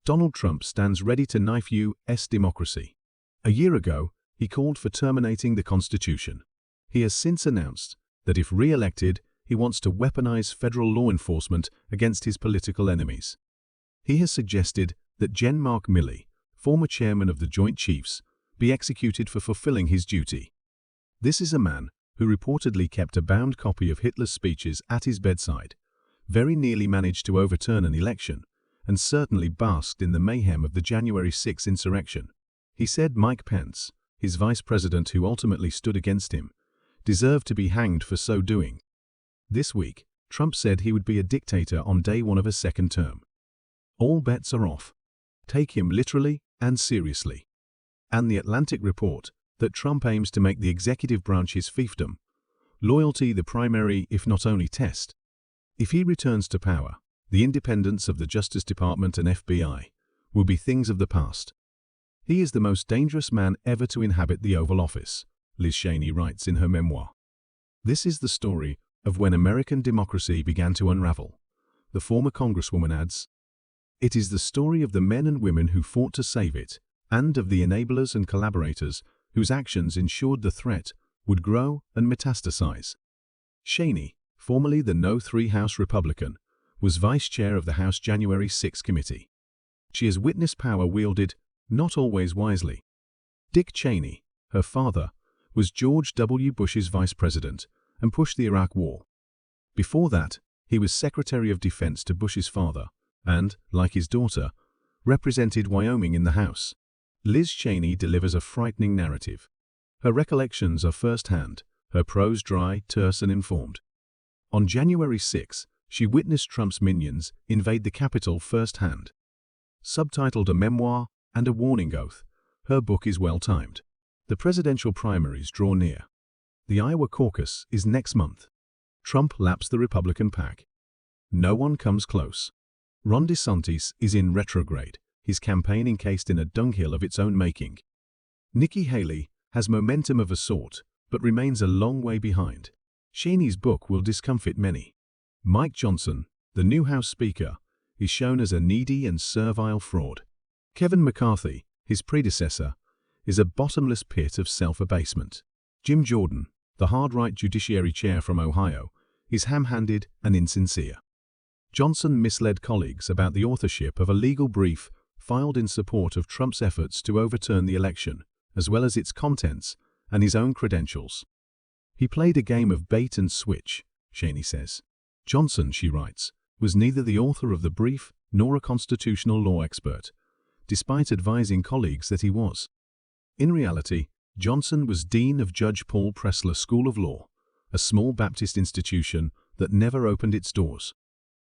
Donald Trump stands ready to knife U.S. democracy. A year ago, he called for terminating the Constitution. He has since announced that if re-elected, he wants to weaponize federal law enforcement against his political enemies. He has suggested that Gen Mark Milley, former chairman of the Joint Chiefs, be executed for fulfilling his duty. This is a man who reportedly kept a bound copy of Hitler's speeches at his bedside, very nearly managed to overturn an election, and certainly basked in the mayhem of the January 6 insurrection. He said Mike Pence, his vice president who ultimately stood against him, deserved to be hanged for so doing. This week, Trump said he would be a dictator on day one of a second term. All bets are off. Take him literally and seriously. And The Atlantic report that Trump aims to make the executive branch his fiefdom, loyalty the primary if not only test. If he returns to power, the independence of the Justice Department and FBI will be things of the past. He is the most dangerous man ever to inhabit the Oval Office, Liz Cheney writes in her memoir. This is the story of when American democracy began to unravel, the former Congresswoman adds. It is the story of the men and women who fought to save it, and of the enablers and collaborators whose actions ensured the threat would grow and metastasize. Cheney, formerly the No. 3 House Republican, was vice chair of the House January 6 Committee. She has witnessed power wielded, not always wisely. Dick Cheney, her father, was George W. Bush's vice president and pushed the Iraq War. Before that, he was Secretary of Defense to Bush's father and, like his daughter, represented Wyoming in the House. Liz Cheney delivers a frightening narrative. Her recollections are first-hand, her prose dry, terse and informed. On January 6, she witnessed Trump's minions invade the Capitol firsthand. Subtitled A Memoir and a Warning Oath, her book is well-timed. The presidential primaries draw near. The Iowa caucus is next month. Trump laps the Republican pack. No one comes close. Ron DeSantis is in retrograde, his campaign encased in a dunghill of its own making. Nikki Haley has momentum of a sort, but remains a long way behind. Cheney's book will discomfit many. Mike Johnson, the new House Speaker, is shown as a needy and servile fraud. Kevin McCarthy, his predecessor, is a bottomless pit of self-abasement. Jim Jordan, the hard-right Judiciary Chair from Ohio, is ham-handed and insincere. Johnson misled colleagues about the authorship of a legal brief filed in support of Trump's efforts to overturn the election, as well as its contents and his own credentials. He played a game of bait and switch, Cheney says. Johnson, she writes, was neither the author of the brief nor a constitutional law expert, despite advising colleagues that he was. In reality, Johnson was dean of Judge Paul Pressler School of Law, a small Baptist institution that never opened its doors.